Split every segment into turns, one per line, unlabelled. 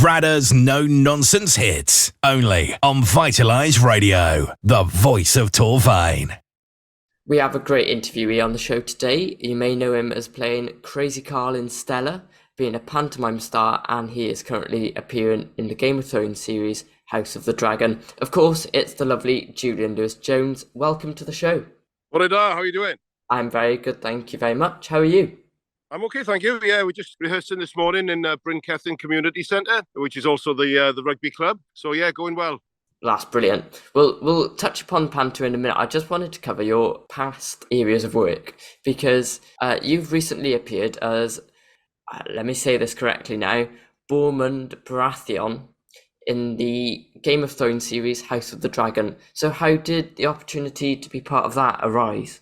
Bradders no-nonsense hits. Only on Vitalize Radio, the voice of Torvain.
We have a great interviewee on the show today. You may know him as playing Crazy Carl in Stella, being a pantomime star, and he is currently appearing in the Game of Thrones series House of the Dragon. Of course, it's the lovely Julian Lewis Jones. Welcome to the show.
What are you doing? How are you doing?
I'm very good, thank you very much. How are you?
I'm okay, thank you. Yeah, we're just rehearsing this morning in Bryn Cethyn Community Centre, which is also the rugby club. So yeah, going well.
That's brilliant. We'll touch upon Panto in a minute. I just wanted to cover your past areas of work because you've recently appeared as, let me say this correctly now, Bormond Baratheon in the Game of Thrones series House of the Dragon. So how did the opportunity to be part of that arise?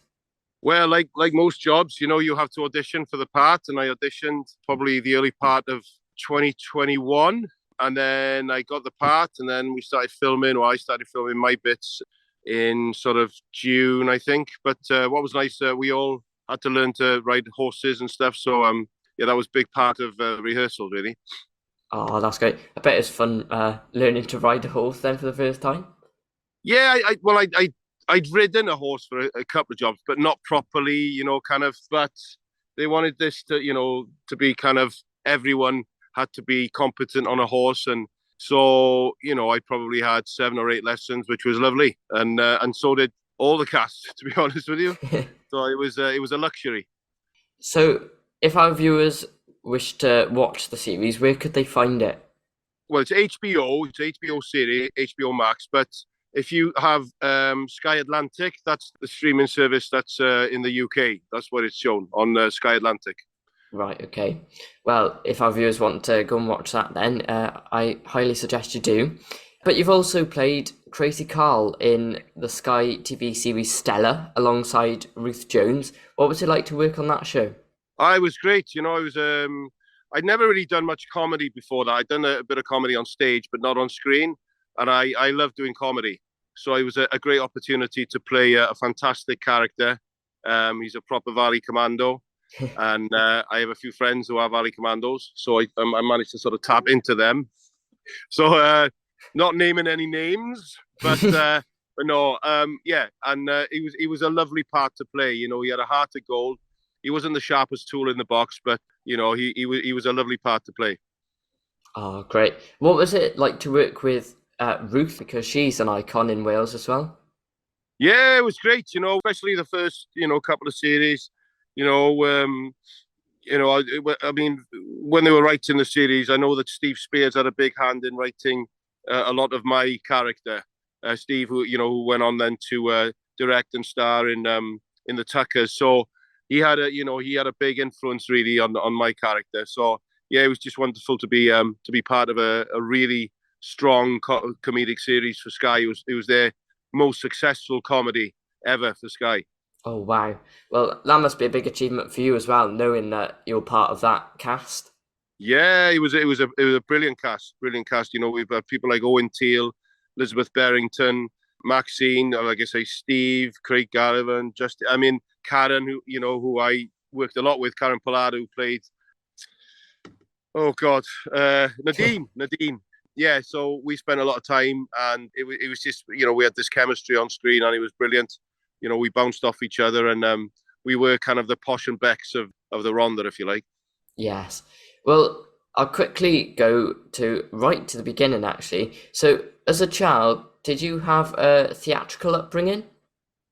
Well, like most jobs, you know, you have to audition for the part, and I auditioned probably the early part of 2021, and then I got the part, and then we started filming, or I started filming my bits in sort of June, I think. But what was nice, we all had to learn to ride horses and stuff, so yeah, that was a big part of rehearsals, really.
Oh, that's great. I bet it's fun learning to ride a horse then for the first time.
Yeah, I'd ridden a horse for a couple of jobs, but not properly, you know, kind of. But they wanted this to, you know, to be kind of everyone had to be competent on a horse. And so, you know, I probably had 7 or 8 lessons, which was lovely. And so did all the cast, to be honest with you. So it was a luxury.
So if our viewers wish to watch the series, where could they find it?
Well, it's HBO. It's HBO series, HBO Max, but if you have Sky Atlantic, that's the streaming service that's in the UK. That's what it's shown on Sky Atlantic.
Right, okay. Well, if our viewers want to go and watch that then, I highly suggest you do. But you've also played Crazy Carl in the Sky TV series Stella alongside Ruth Jones. What was it like to work on that show?
It was great. You know, I'd never really done much comedy before that. I'd done a bit of comedy on stage, but not on screen. And I love doing comedy. So it was a great opportunity to play a fantastic character. He's a proper Valley Commando. And I have a few friends who are Valley Commandos. So I managed to sort of tap into them. So not naming any names, but no, yeah. And he was a lovely part to play. You know, he had a heart of gold. He wasn't the sharpest tool in the box, but, you know, he was a lovely part to play.
Oh, great. What was it like to work with Ruth, because she's an icon in Wales as well?
Yeah, it was great, you know, especially the first, you know, couple of series. I mean, when they were writing the series, I know that Steve Spears had a big hand in writing a lot of my character. Steve, who went on then to direct and star in the Tuckers. So he had a big influence really on my character. So yeah, it was just wonderful to be part of a really strong comedic series for Sky. It was their most successful comedy ever for Sky.
Oh wow! Well, that must be a big achievement for you as well, knowing that you're part of that cast.
Yeah, it was a brilliant cast. You know, we've got people like Owen Teale, Elizabeth Barrington, Maxine, like I say, Steve, Craig Garrivan, Karen, who I worked a lot with, Karen Pollard, who played. Oh God, Nadine. Yeah, so we spent a lot of time, and it was just, you know, we had this chemistry on screen, and it was brilliant. You know, we bounced off each other, and we were kind of the Posh and Becks of the Rhondda, if you like.
Yes. Well, I'll quickly go right to the beginning, actually. So, as a child, did you have a theatrical upbringing?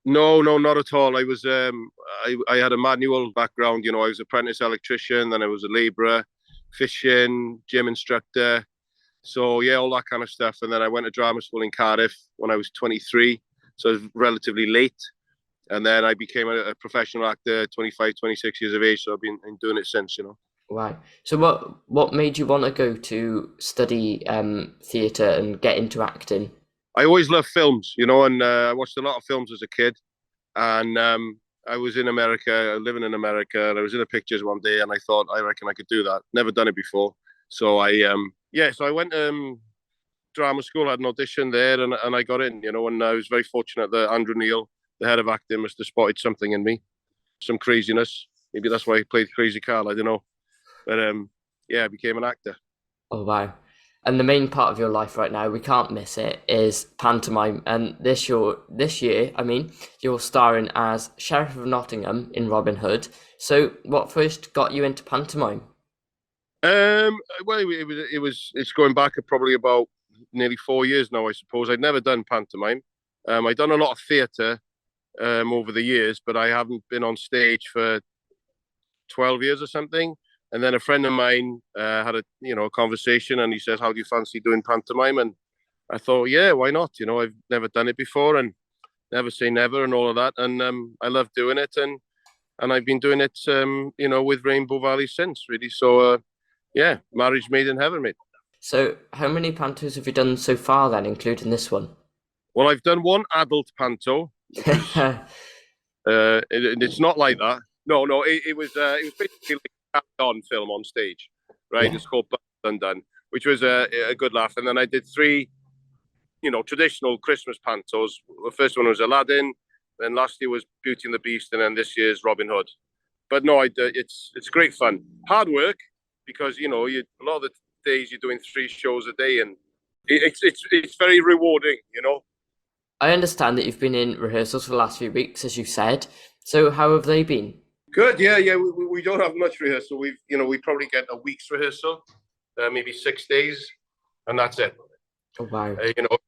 No, not at all. I was, I had a manual background. You know, I was an apprentice electrician, then I was a labourer, fishing, gym instructor. So yeah, all that kind of stuff. And then I went to drama school in Cardiff when I was 23. So I was relatively late. And then I became a professional actor, 25, 26 years of age. So I've been doing it since, you know.
Wow. So what made you want to go to study theatre and get into acting?
I always loved films, you know, and I watched a lot of films as a kid. And I was in America, living in America, and I was in the pictures one day, and I thought, I reckon I could do that. Never done it before. So so I went drama school, had an audition there, and I got in, you know, and I was very fortunate that Andrew Neil, the head of acting, must have spotted something in me, some craziness. Maybe that's why I played Crazy Carl, I don't know. But I became an actor.
Oh, wow. And the main part of your life right now, we can't miss it, is pantomime. And this year, you're starring as Sheriff of Nottingham in Robin Hood. So what first got you into pantomime?
Well, it's going back probably about nearly 4 years now, I suppose. I'd never done pantomime. I'd done a lot of theatre over the years, but I haven't been on stage for 12 years or something. And then a friend of mine had a conversation, and he says, "How do you fancy doing pantomime?" And I thought, yeah, why not? I've never done it before, and never say never, and all of that. And I love doing it, and I've been doing it, with Rainbow Valley since, really. So yeah, marriage made in heaven, mate.
So how many pantos have you done so far then, including this one?
Well, I've done one adult panto. It's not like that. No, it was basically like a on film on stage, right? Yeah. It's called Undone, which was a good laugh. And then I did 3, traditional Christmas pantos. The first one was Aladdin, then last year was Beauty and the Beast, and then this year's Robin Hood. But no, it's great fun. Hard work, because a lot of the days you're doing 3 shows a day, and it's very rewarding,
I understand that you've been in rehearsals for the last few weeks, as you said. So how have they been? Good,
yeah. We don't have much rehearsal. We probably get a week's rehearsal, maybe 6 days, and that's it.
Oh wow!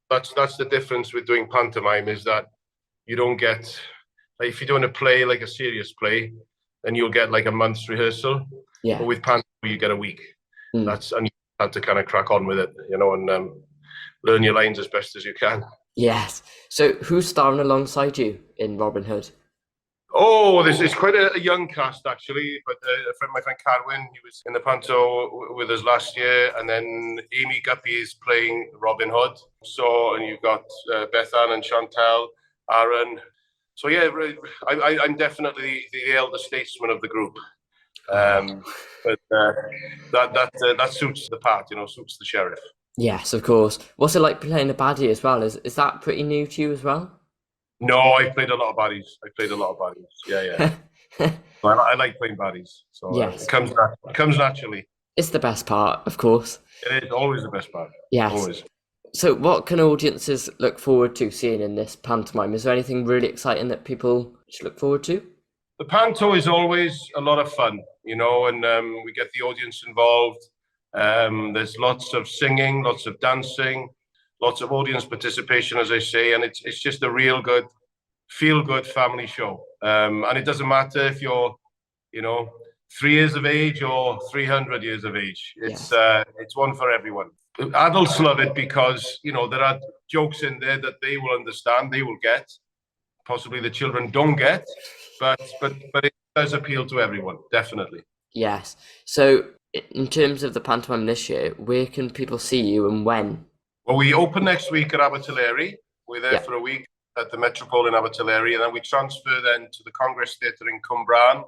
That's the difference with doing pantomime, is that you don't get, like, if you're doing a play, like a serious play, then you'll get like a month's rehearsal.
Yeah.
But with pantomime, you get a week. And you have to kind of crack on with it, and learn your lines as best as you can.
Yes. So who's starring alongside you in Robin Hood?
Oh, this is quite a young cast, actually. But my friend Cadwyn, he was in the panto with us last year. And then Amy Guppy is playing Robin Hood. So, and you've got Beth Ann and Chantal, Aaron. So yeah, I'm definitely the elder statesman of the group. But that suits the part, suits the sheriff.
Yes, of course. What's it like playing a baddie as well? Is that pretty new to you as well?
No, I've played a lot of baddies. Yeah. I like playing baddies. So
yes.
It comes naturally.
It's the best part, of course.
It is always the best part.
Yes.
Always.
So what can audiences look forward to seeing in this pantomime? Is there anything really exciting that people should look forward to?
The panto is always a lot of fun, and we get the audience involved. There's lots of singing, lots of dancing, lots of audience participation, as I say, and it's just a real good, feel-good family show. And it doesn't matter if you're, 3 years of age or 300 years of age. It's one for everyone. Adults love it because, there are jokes in there that they will understand, they will get. Possibly the children don't get, but it does appeal to everyone, definitely.
Yes. So in terms of the pantomime this year, where can people see you and when?
Well, we open next week at Abertillery. We're there for a week at the Metropole in Abertillery, and then we transfer then to the Congress Theatre in Cwmbran.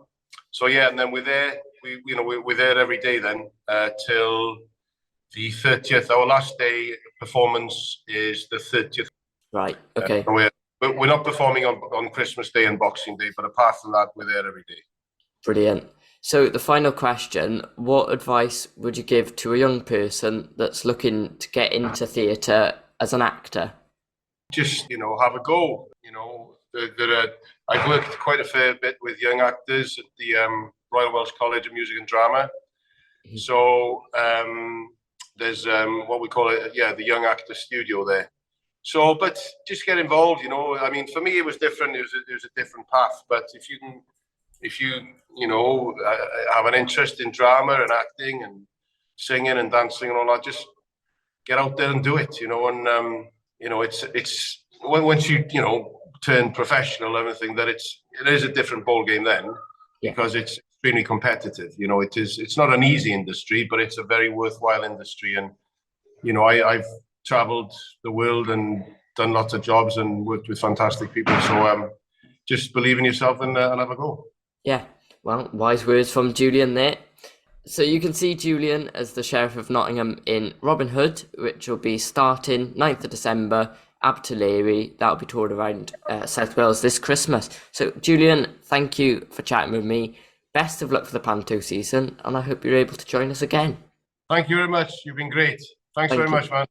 So yeah, and then we're there. We're there every day then till the 30th. Our last day performance is the 30th.
Right. Okay.
We're not performing on Christmas Day and Boxing Day, but apart from that, we're there every day.
Brilliant. So the final question, what advice would you give to a young person that's looking to get into theatre as an actor?
Just, have a go. I've worked quite a fair bit with young actors at the Royal Welsh College of Music and Drama. Mm-hmm. So there's what we call it, the Young Actor Studio there. So, but just get involved, for me, it was different. It was a different path, but if you have an interest in drama and acting and singing and dancing and all that, just get out there and do it, and it's once you turn professional and everything, that it is a different ball game then, because it's extremely competitive. It's not an easy industry, but it's a very worthwhile industry. And I've traveled the world and done lots of jobs and worked with fantastic people. So just believe in yourself and have a go.
Yeah, well, wise words from Julian there. So you can see Julian as the Sheriff of Nottingham in Robin Hood, which will be starting 9th of December, Abertillery. That'll be toured around South Wales this Christmas. So Julian, thank you for chatting with me. Best of luck for the panto season, and I hope you're able to join us again.
Thank you very much. You've been great. Thanks
Thank
very
you.
much, man.